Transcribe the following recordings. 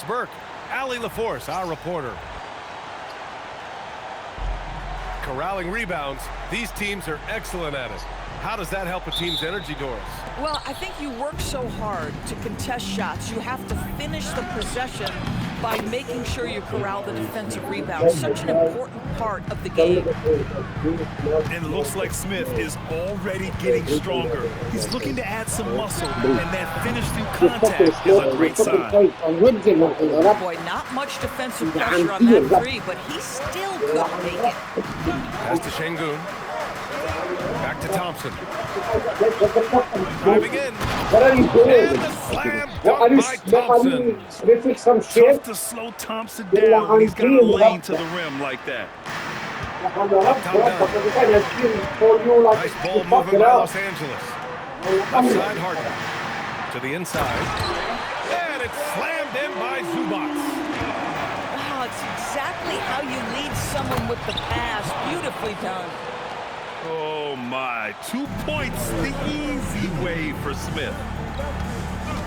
Burke. Allie LaForce, our reporter. Corralling rebounds. These teams are excellent at it. How does that help a team's energy, Doris? Well, I think you work so hard to contest shots. You have to finish the possession by making sure you corral the defensive rebound. Such an important part of the game. And it looks like Smith is already getting stronger. He's looking to add some muscle, and that finish through contact is a great sign. Boy, not much defensive pressure on that three, but he still couldn't make it. Pass to Şengün. Back to Thompson. Driving in. And the slam dunk by Thompson. Tough to slow Thompson down when he's got a lane to the rim like that. Nice ball movement by Los Angeles. Left side Harden. To the inside. And it's slammed in by Zubac. Wow, it's exactly how you lead someone with the pass. Beautifully done. Oh my, 2 points the easy way for Smith.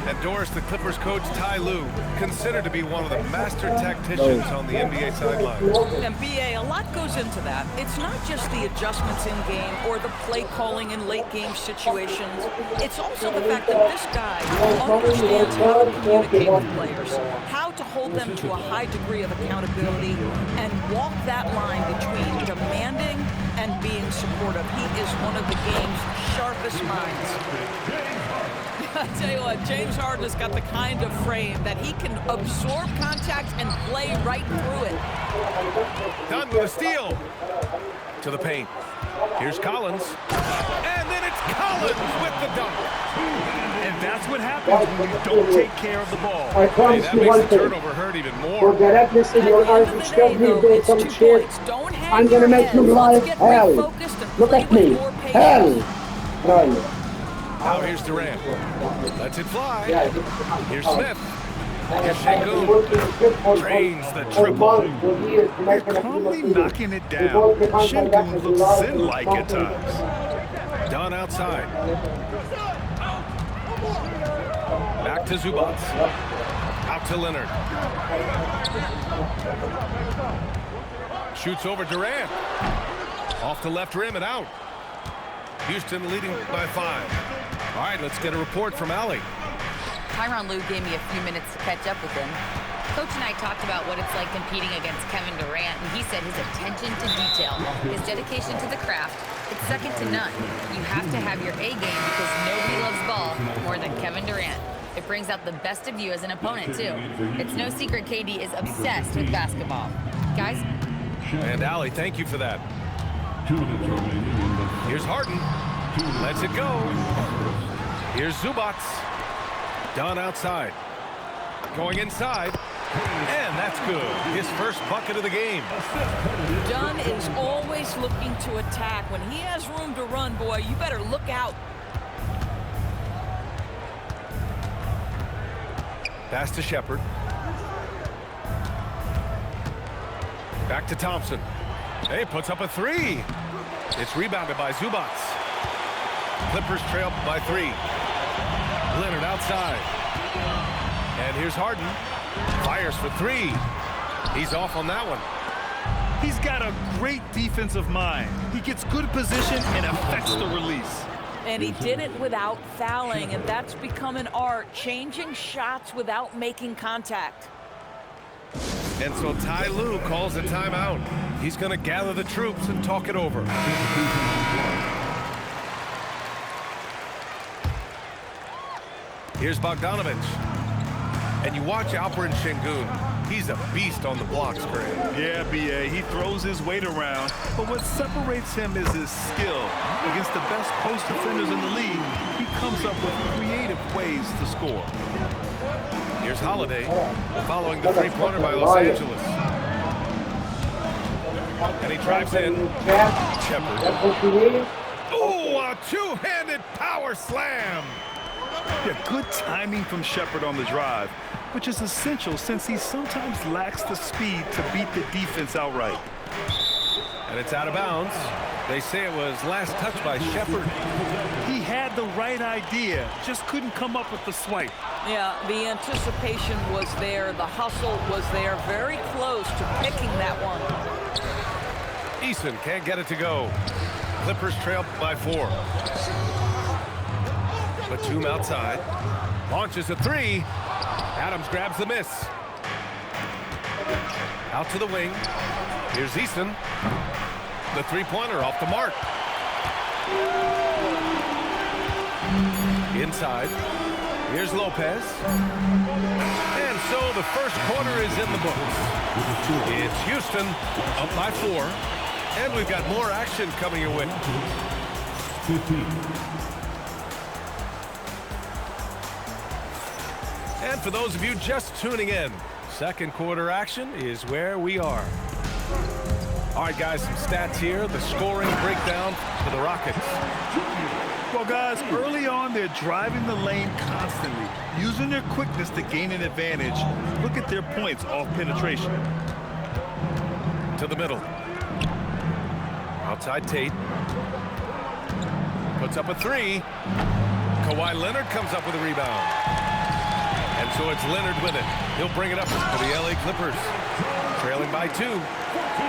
And Doris, the Clippers coach Ty Lue, considered to be one of the master tacticians on the NBA sidelines. And BA, a lot goes into that. It's not just the adjustments in game or the play calling in late game situations. It's also the fact that this guy understands how to communicate with players, how to hold them to a high degree of accountability, and walk that line between demanding and being supportive. He is one of the game's sharpest minds. I tell you what, James Harden has got the kind of frame that he can absorb contact and play right through it. Done with a steal. To the paint. Here's Collins. And then it's Collins with the dunk. And that's what happens when you don't take care of the ball. Hey, that makes the turnover hurt even more. I'm going to make you like hell. Look at me. Hell. Now here's Durant. Lets it fly. Here's Smith. Here's Şengün. Drains the triple. They're calmly knocking it down. Şengün looks zen-like at times. Down outside. Back to Zubac. Out to Leonard. Shoots over Durant. Off the left rim and out. Houston leading by 5. All right, let's get a report from Allie. Tyronn Lue gave me a few minutes to catch up with him. Coach and I talked about what it's like competing against Kevin Durant, and he said his attention to detail, his dedication to the craft, it's second to none. You have to have your A game because nobody loves ball more than Kevin Durant. It brings out the best of you as an opponent, too. It's no secret KD is obsessed with basketball. Guys? And Allie, thank you for that. Here's Harden. Lets it go. Here's Zubac. Done outside. Going inside. And that's good. His first bucket of the game. Dunn is always looking to attack. When he has room to run, boy, you better look out. Pass to Shepherd. Back to Thompson. Hey, puts up a three. It's rebounded by Zubac. Clippers trail by 3. Leonard outside. And here's Harden. Fires for 3. He's off on that one. He's got a great defensive mind. He gets good position and affects the release. And he did it without fouling, and that's become an art, changing shots without making contact. And so Ty Lue calls a timeout. He's going to gather the troops and talk it over. Here's Bogdanović. And you watch Alperen Şengün. He's a beast on the blocks, Greg. Yeah, B.A., he throws his weight around, but what separates him is his skill. Against the best post defenders in the league, he comes up with creative ways to score. Here's Holiday, following the three-pointer by Los Angeles. And he drives in. Shepherd. Oh, a two-handed power slam. Yeah, good timing from Shepherd on the drive, which is essential since he sometimes lacks the speed to beat the defense outright. And it's out of bounds. They say it was last touched by Shepherd. He had the right idea, just couldn't come up with the swipe. Yeah, the anticipation was there. The hustle was there. Very close to picking that one. Eason can't get it to go. Clippers trail by 4. Batum outside. Launches a 3. Adams grabs the miss. Out to the wing. Here's Easton. The three-pointer off the mark. Inside. Here's Lopez. And so the first quarter is in the books. It's Houston up by 4. And we've got more action coming your way. And for those of you just tuning in, second quarter action is where we are. All right, guys, some stats here. The scoring breakdown for the Rockets. Well, guys, early on, they're driving the lane constantly, using their quickness to gain an advantage. Look at their points off penetration. To the middle. Outside Tate. Puts up a 3. Kawhi Leonard comes up with a rebound. And so it's Leonard with it. He'll bring it up for the LA Clippers. Trailing by 2.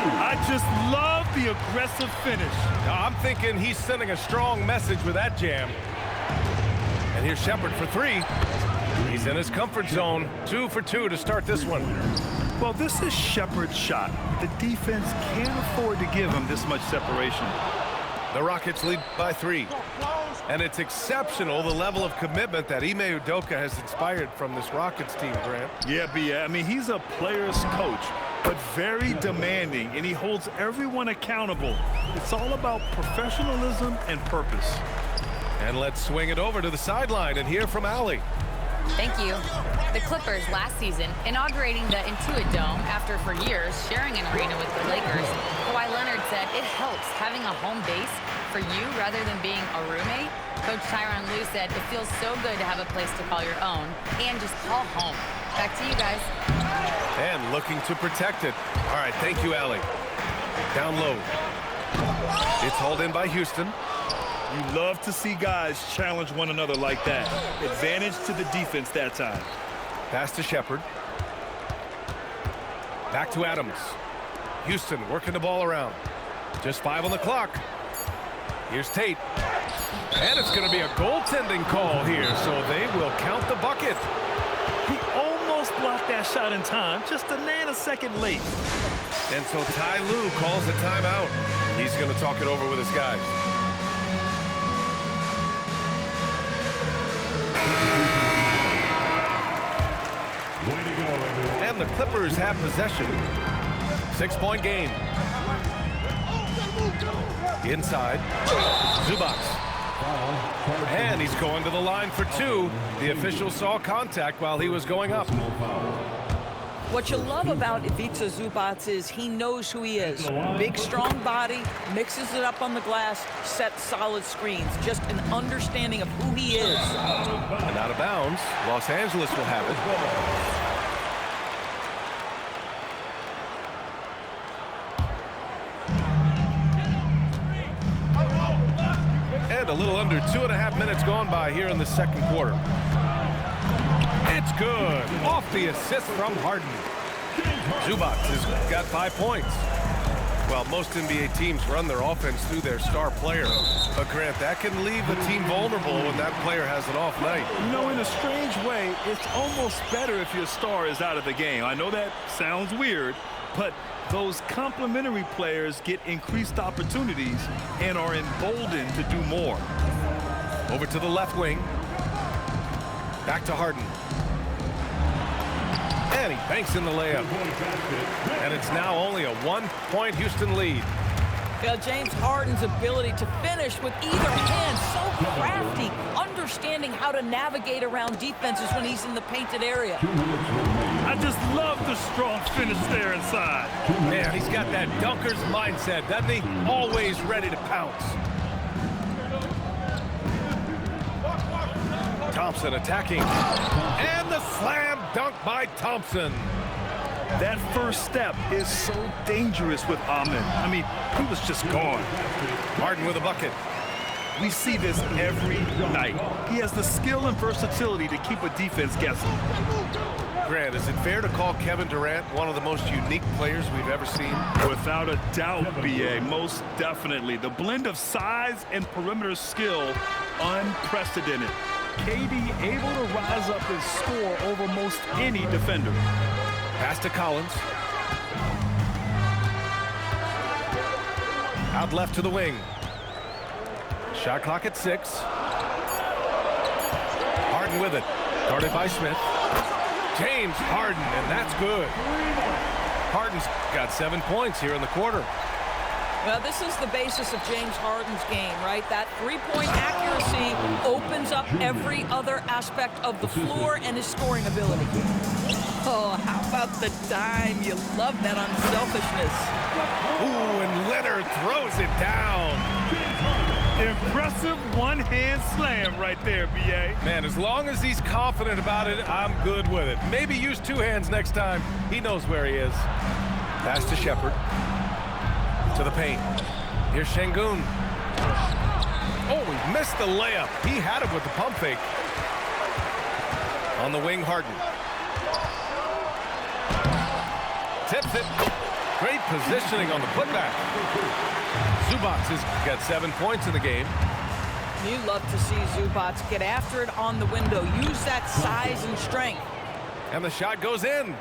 I just love the aggressive finish. Now, I'm thinking he's sending a strong message with that jam. And here's Shepherd for 3. He's in his comfort zone. 2 for 2 to start this one. Well, this is Shepherd's shot. The defense can't afford to give him this much separation. The Rockets lead by 3. And it's exceptional, the level of commitment that Ime Udoka has inspired from this Rockets team, Grant. Yeah, I mean, he's a player's coach, but very demanding, and he holds everyone accountable. It's all about professionalism and purpose. And let's swing it over to the sideline and hear from Allie. Thank you. The Clippers last season inaugurating the Intuit Dome after for years sharing an arena with the Lakers. Kawhi Leonard said it helps having a home base for you rather than being a roommate. Coach Tyronn Lue said it feels so good to have a place to call your own and just call home. Back to you guys. And looking to protect it. All right, thank you, Allie. Down low. It's hauled in by Houston. You love to see guys challenge one another like that. Advantage to the defense that time. Pass to Shepherd. Back to Adams. Houston working the ball around. Just 5 on the clock. Here's Tate. And it's going to be a goaltending call here, so they will count the bucket. He almost blocked that shot in time, just a nanosecond late. And so Ty Lue calls a timeout. He's going to talk it over with his guys. And the Clippers have possession. 6-point game. Inside. Zubac. And he's going to the line for 2. The official saw contact while he was going up. What you love about Ivica Zubac is he knows who he is. Big, strong body, mixes it up on the glass, sets solid screens. Just an understanding of who he is. And out of bounds, Los Angeles will have it. And a little under 2.5 minutes gone by here in the second quarter. It's good. Off the assist from Harden. Zubac has got 5 points. Well, most NBA teams run their offense through their star player. But, Grant, that can leave the team vulnerable when that player has an off night. You know, in a strange way, it's almost better if your star is out of the game. I know that sounds weird, but those complementary players get increased opportunities and are emboldened to do more. Over to the left wing. Back to Harden. And he banks in the layup. And it's now only a 1-point Houston lead. Yeah, James Harden's ability to finish with either hand, so crafty, understanding how to navigate around defenses when he's in the painted area. I just love the strong finish there inside. Man, he's got that dunker's mindset, doesn't he? Always ready to pounce. Thompson attacking. And the slam dunk by Thompson. That first step is so dangerous with Ahmed. I mean, he was just gone. Harden with a bucket. We see this every night. He has the skill and versatility to keep a defense guessing. Grant, is it fair to call Kevin Durant one of the most unique players we've ever seen? Without a doubt, B.A., most definitely. The blend of size and perimeter skill, unprecedented. KD able to rise up and score over most any defender. Pass to Collins. Out left to the wing. Shot clock at 6. Harden with it. Guarded by Smith. James Harden, and that's good. Harden's got 7 points here in the quarter. Well, this is the basis of James Harden's game, right? That three-point accuracy opens up every other aspect of the floor and his scoring ability. Oh, how about the dime? You love that unselfishness. Ooh, and Leonard throws it down. Impressive one-hand slam right there, B.A. Man, as long as he's confident about it, I'm good with it. Maybe use 2 hands next time. He knows where he is. Pass to Shepherd. To the paint. Here's Şengün. Oh, he missed the layup. He had it with the pump fake. On the wing, Harden. Tips it. Great positioning on the putback. Zubac has got 7 points in the game. You love to see Zubac get after it on the window. Use that size and strength. And the shot goes in.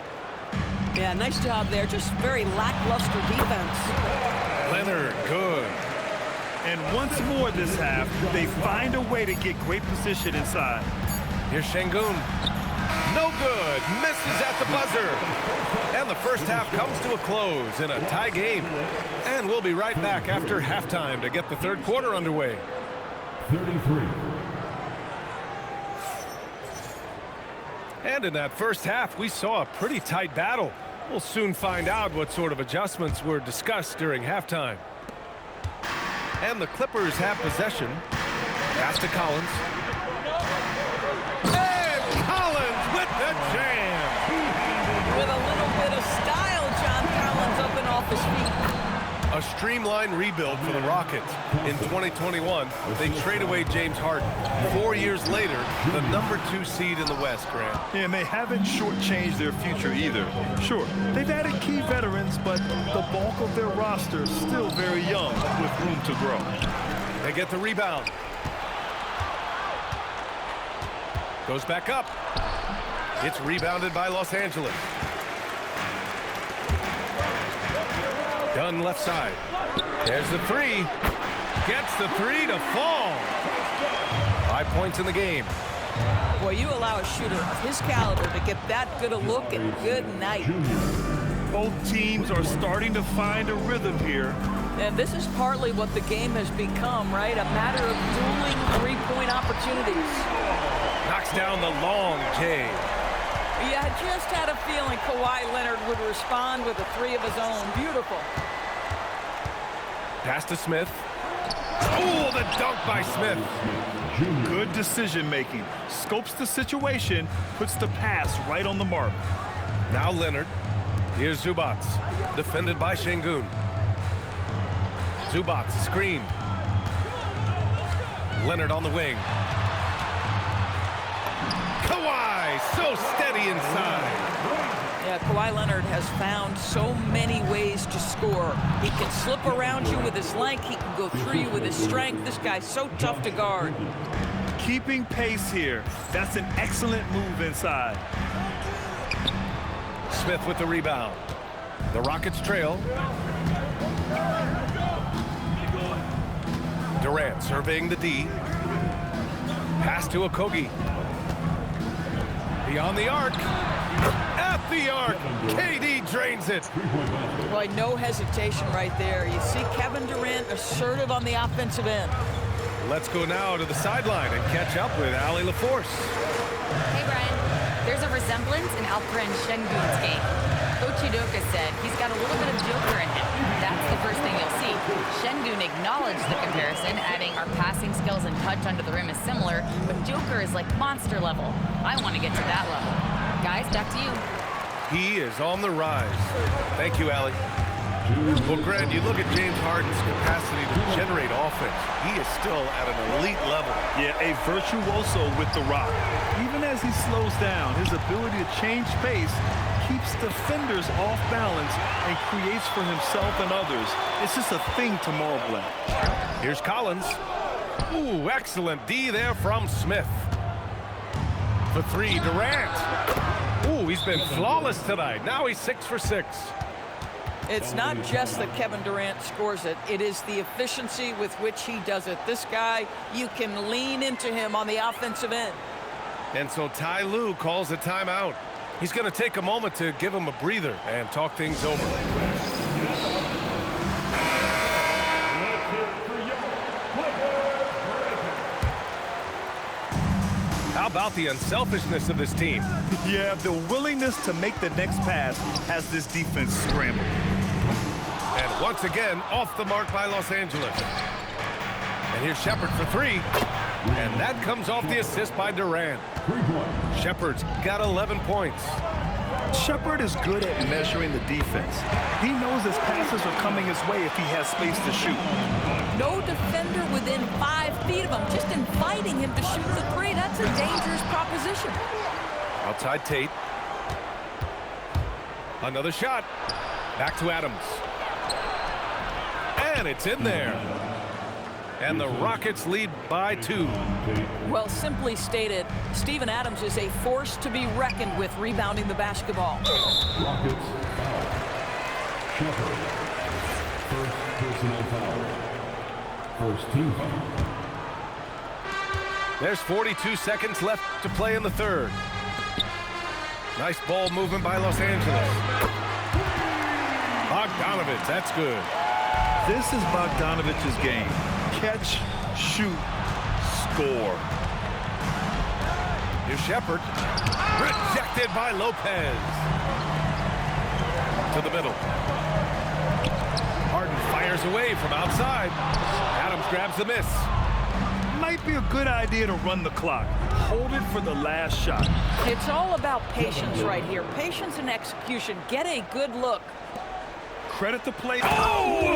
Yeah, nice job there. Just very lackluster defense. Leonard, good. And once more this half, they find a way to get great position inside. Here's Şengün. No good. Misses at the buzzer. And the first half comes to a close in a tie game. And we'll be right back after halftime to get the third quarter underway. 33. And in that first half, we saw a pretty tight battle. We'll soon find out what sort of adjustments were discussed during halftime. And the Clippers have possession. Pass to Collins. And Collins with the jam. With a little bit of style, John Collins up and off his feet. A streamlined rebuild for the Rockets. In 2021, they trade away James Harden. 4 years later, the #2 seed in the West, Grant. Yeah, and they haven't shortchanged their future either. Sure, they've added key veterans, but the bulk of their roster is still very young with room to grow. They get the rebound. Goes back up. It's rebounded by Los Angeles. Dunn left side. There's the 3. Gets the 3 to fall. 5 points in the game. Boy, you allow a shooter of his caliber to get that good a look, and good night. Both teams are starting to find a rhythm here. And this is partly what the game has become, right? A matter of dueling three-point opportunities. Knocks down the long J. Yeah, I just had a feeling Kawhi Leonard would respond with a 3 of his own. Beautiful. Pass to Smith. Oh, the dunk by Smith. Good decision making. Scopes the situation, puts the pass right on the mark. Now Leonard. Here's Zubac. Defended by Şengün. Zubac screen. Leonard on the wing. Kawhi, so steady inside. Yeah, Kawhi Leonard has found so many ways to score. He can slip around you with his length. He can go through you with his strength. This guy's so tough to guard. Keeping pace here. That's an excellent move inside. Smith with the rebound. The Rockets trail. Durant surveying the D. Pass to Okogie. Beyond the arc. At the arc. KD drains it. Boy, no hesitation right there. You see Kevin Durant assertive on the offensive end. Let's go now to the sideline and catch up with Allie LaForce. Hey, Brian. There's a resemblance in Alperen Şengün's game. Coach Udoka said he's got a little bit of Joker in him. That's the first thing you'll see. Şengün acknowledged the comparison, adding our passing skills and touch under the rim is similar, but Joker is like monster level. I want to get to that level. Guys, back to you. He is on the rise. Thank you, Allie. Well, Grant, you look at James Harden's capacity to generate offense. He is still at an elite level. Yeah, a virtuoso with the rock. Even as he slows down, his ability to change pace keeps defenders off balance and creates for himself and others. It's just a thing to marvel at. Here's Collins. Ooh, excellent D there from Smith. For three, Durant. Ooh, he's been flawless tonight. Now he's 6 for 6. It's not just that Kevin Durant scores it. It is the efficiency with which he does it. This guy, you can lean into him on the offensive end. And so Ty Lue calls a timeout. He's going to take a moment to give him a breather and talk things over. How about the unselfishness of this team? Yeah, the willingness to make the next pass has this defense scrambled. And once again, off the mark by Los Angeles. And here's Shepherd for three. And that comes off the assist by Durant. Shepherd's got 11 points. Shepherd is good at measuring the defense. He knows his passes are coming his way if he has space to shoot. No defender within 5 feet of him, just inviting him to shoot the three. That's a dangerous proposition. Outside Tate. Another shot. Back to Adams. And it's in there. And the Rockets lead by 2. Well, simply stated, Steven Adams is a force to be reckoned with rebounding the basketball. Rockets foul. Shepherd. First personal foul. First team foul. There's 42 seconds left to play in the third. Nice ball movement by Los Angeles. Bogdanovich, that's good. This is Bogdanovich's game. Catch, shoot, score. Here's Shepherd. Rejected by Lopez. To the middle. Harden fires away from outside. Adams grabs the miss. Might be a good idea to run the clock. Hold it for the last shot. It's all about patience right here. Patience and execution. Get a good look. Credit the play. Oh!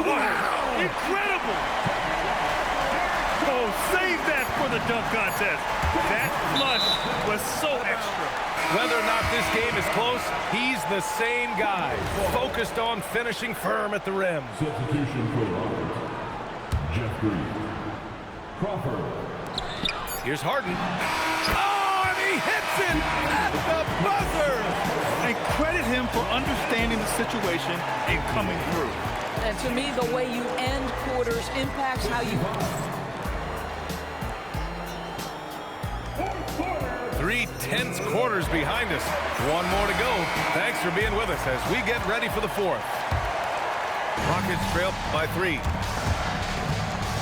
Incredible! Oh, save that for the dunk contest. That flush was so extra. Whether or not this game is close, he's the same guy. Focused on finishing firm at the rim. Substitution for the Rockets. Jeff Green. Crawford. Here's Harden. Oh, and he hits it at the buzzer. And credit him for understanding the situation and coming through. And to me, the way you end quarters impacts how you... 3 tense quarters behind us. One more to go. Thanks for being with us as we get ready for the fourth. Rockets trail by 3.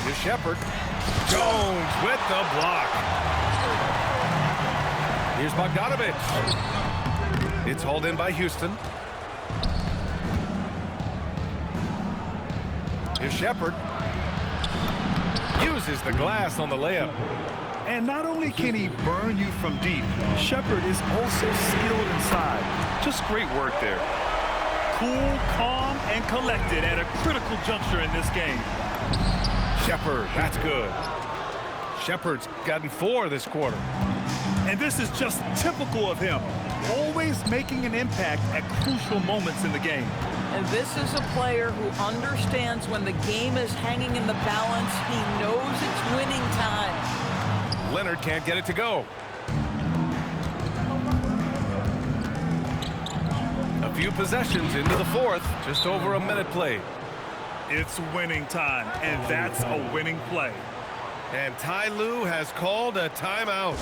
Here's Shepherd. Jones with the block. Here's Bogdanovich. It's hauled in by Houston. Here's Shepherd. Uses the glass on the layup. And not only can he burn you from deep, Shepherd is also skilled inside. Just great work there. Cool, calm, and collected at a critical juncture in this game. Shepherd, that's good. Shepherd's gotten 4 this quarter. And this is just typical of him. Always making an impact at crucial moments in the game. And this is a player who understands when the game is hanging in the balance. He knows it's winning time. Leonard can't get it to go. A few possessions into the fourth, just over a minute played. It's winning time, and that's a winning play. And Ty Lue has called a timeout.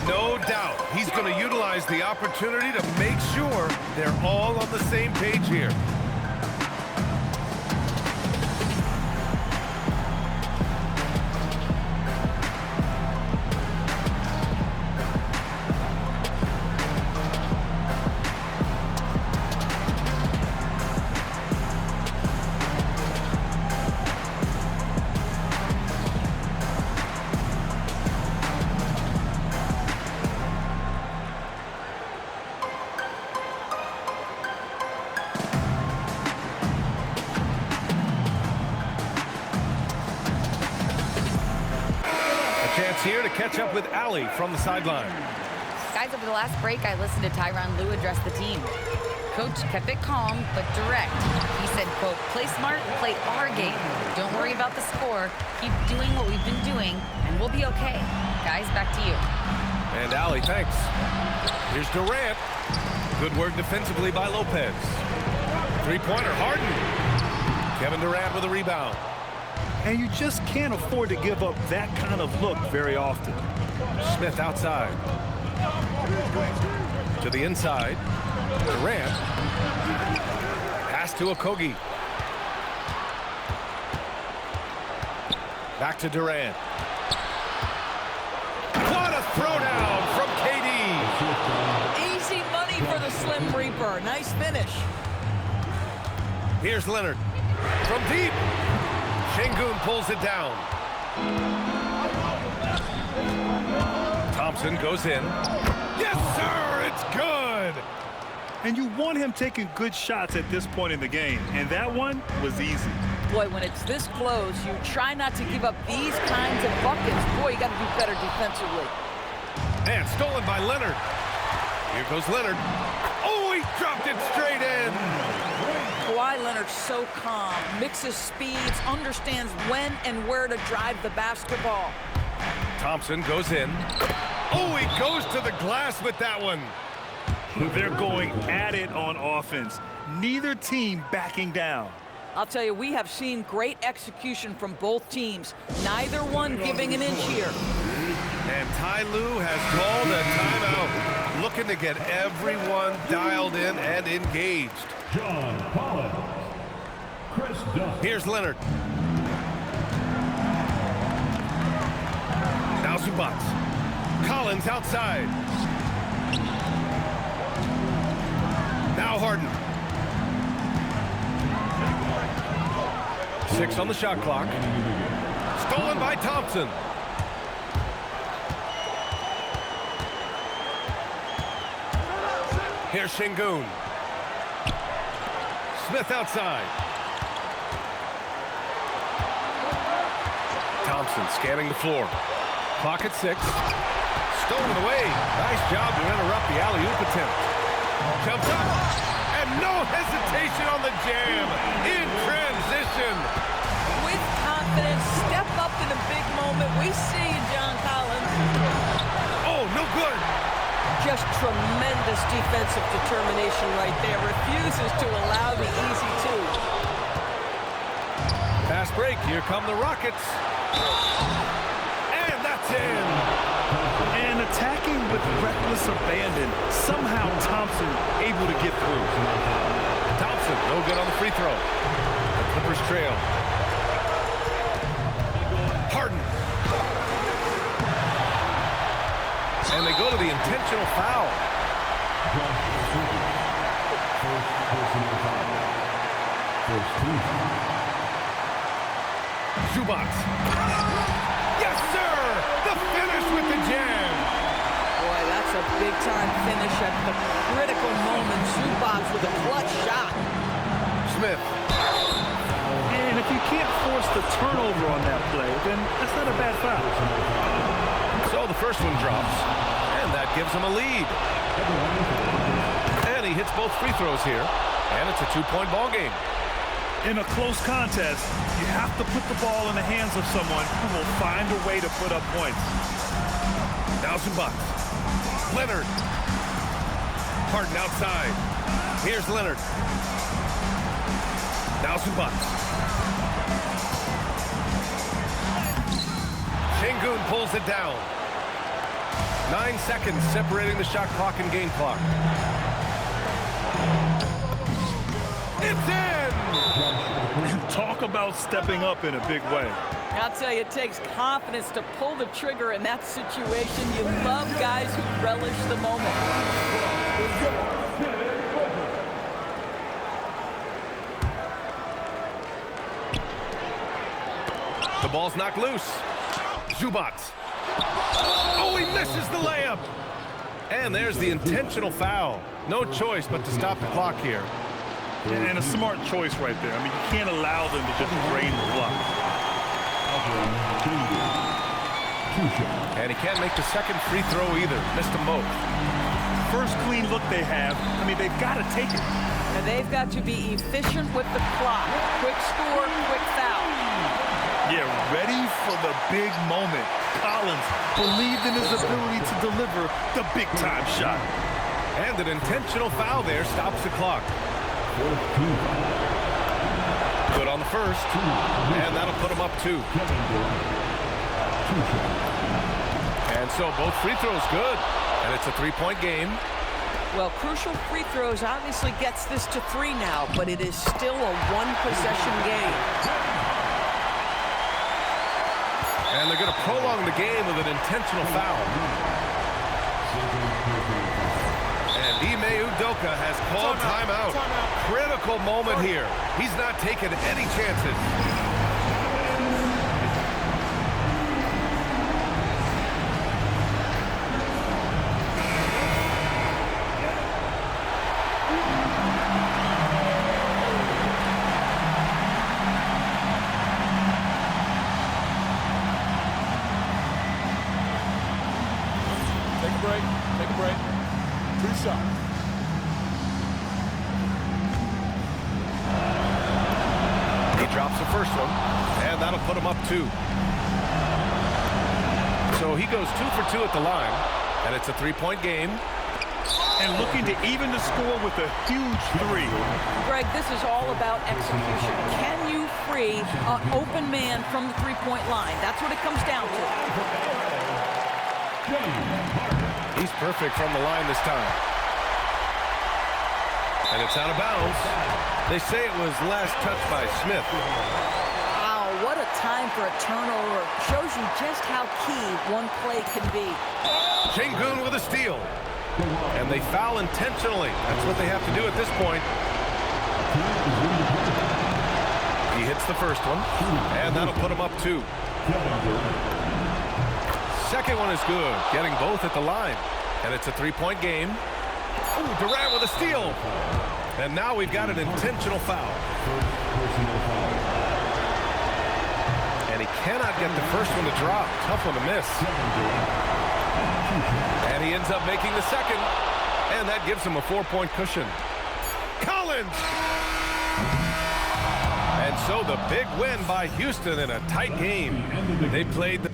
No doubt he's going to utilize the opportunity to make sure they're all on the same page here. here to catch up with Allie from the sideline. Guys, over the last break, I listened to Tyronn Lue address the team. Coach kept it calm, but direct. He said, quote, play smart, play our game. Don't worry about the score. Keep doing what we've been doing, and we'll be okay. Guys, back to you. And Allie, thanks. Here's Durant. Good work defensively by Lopez. Three-pointer, Harden. Kevin Durant with a rebound. And you just can't afford to give up that kind of look very often. Smith outside. To the inside. Durant. Pass to Okogie. Back to Durant. What a throwdown from KD. Easy money for the Slim Reaper. Nice finish. Here's Leonard. From deep. Şengün pulls it down. Thompson goes in. Yes, sir! It's good! And you want him taking good shots at this point in the game. And that one was easy. Boy, when it's this close, you try not to give up these kinds of buckets. Boy, you got to do better defensively. And stolen by Leonard. Here goes Leonard. Oh, he dropped it straight in. Kawhi Leonard's so calm, mixes speeds, understands when and where to drive the basketball. Thompson goes in. Oh, he goes to the glass with that one. They're going at it on offense. Neither team backing down. I'll tell you, we have seen great execution from both teams. Neither one giving an inch here. And Ty Lue has called a timeout, looking to get everyone dialed in and engaged. John Collins. Chris Dunn. Here's Leonard. Now Zubac. Collins outside. Now Harden. 6 on the shot clock. Stolen by Thompson. Here's Şengün. Smith outside. Thompson scanning the floor. Clock at 6. Stolen away. Nice job to interrupt the alley-oop attempt. Jumps up. And no hesitation on the jam. In transition. With confidence, step up in a big moment. We see you, John Collins. Oh, no good. Just tremendous defensive determination right there. Refuses to allow the easy two. Fast break. Here come the Rockets. And that's in. And attacking with reckless abandon. Somehow Thompson able to get through. Thompson, no good on the free throw. The Clippers trail. Harden. And they go to the intentional foul. Zubac. Yes, sir! The finish with the jam. Boy, that's a big-time finish at the critical moment. Zubac with a clutch shot. Smith. And if you can't force the turnover on that play, then that's not a bad foul. So the first one drops, and that gives him a lead. And he hits both free throws here, and it's a two-point ball game. In a close contest, you have to put the ball in the hands of someone who will find a way to put up points. Now Zubac. Leonard. Harden outside. Here's Leonard. Now Zubac. Şengün pulls it down. 9 seconds separating the shot clock and game clock. It's in! Talk about stepping up in a big way. I'll tell you, it takes confidence to pull the trigger in that situation. You love guys who relish the moment. The ball's knocked loose. Zubac. Oh, he misses the layup. And there's the intentional foul. No choice but to stop the clock here. And a smart choice right there. I mean, you can't allow them to just drain the clock. And he can't make the second free throw either. Missed them both. First clean look they have. I mean, they've got to take it. And they've got to be efficient with the clock. Quick score, quick foul. Yeah, ready for the big moment. Collins believed in his ability to deliver the big-time shot. And an intentional foul there stops the clock. Good on the first. And that'll put him up 2. And so both free throws good. And it's a 3-point game. Well, crucial free throws obviously gets this to 3 now, but it is still a one-possession game. And they're going to prolong the game with an intentional foul. And Ime Udoka has called timeout. Critical moment here. He's not taking any chances. Take a break. 2 shots. He drops the first one, and that'll put him up 2. So he goes 2 for 2 at the line, and it's a 3-point game. And looking to even the score with a huge 3. Greg, this is all about execution. Can you free an open man from the 3-point line? That's what it comes down to. He's perfect from the line this time. And it's out of bounds. They say it was last touched by Smith. Wow, what a time for a turnover. Shows you just how key one play can be. Sengun with a steal. And they foul intentionally. That's what they have to do at this point. He hits the first one, and that'll put him up 2. Second one is good, getting both at the line. And it's a 3-point game. Ooh, Durant with a steal. And now we've got an intentional foul. And he cannot get the first one to drop. Tough one to miss. And he ends up making the second. And that gives him a 4-point cushion. Collins! And so the big win by Houston in a tight game. They played the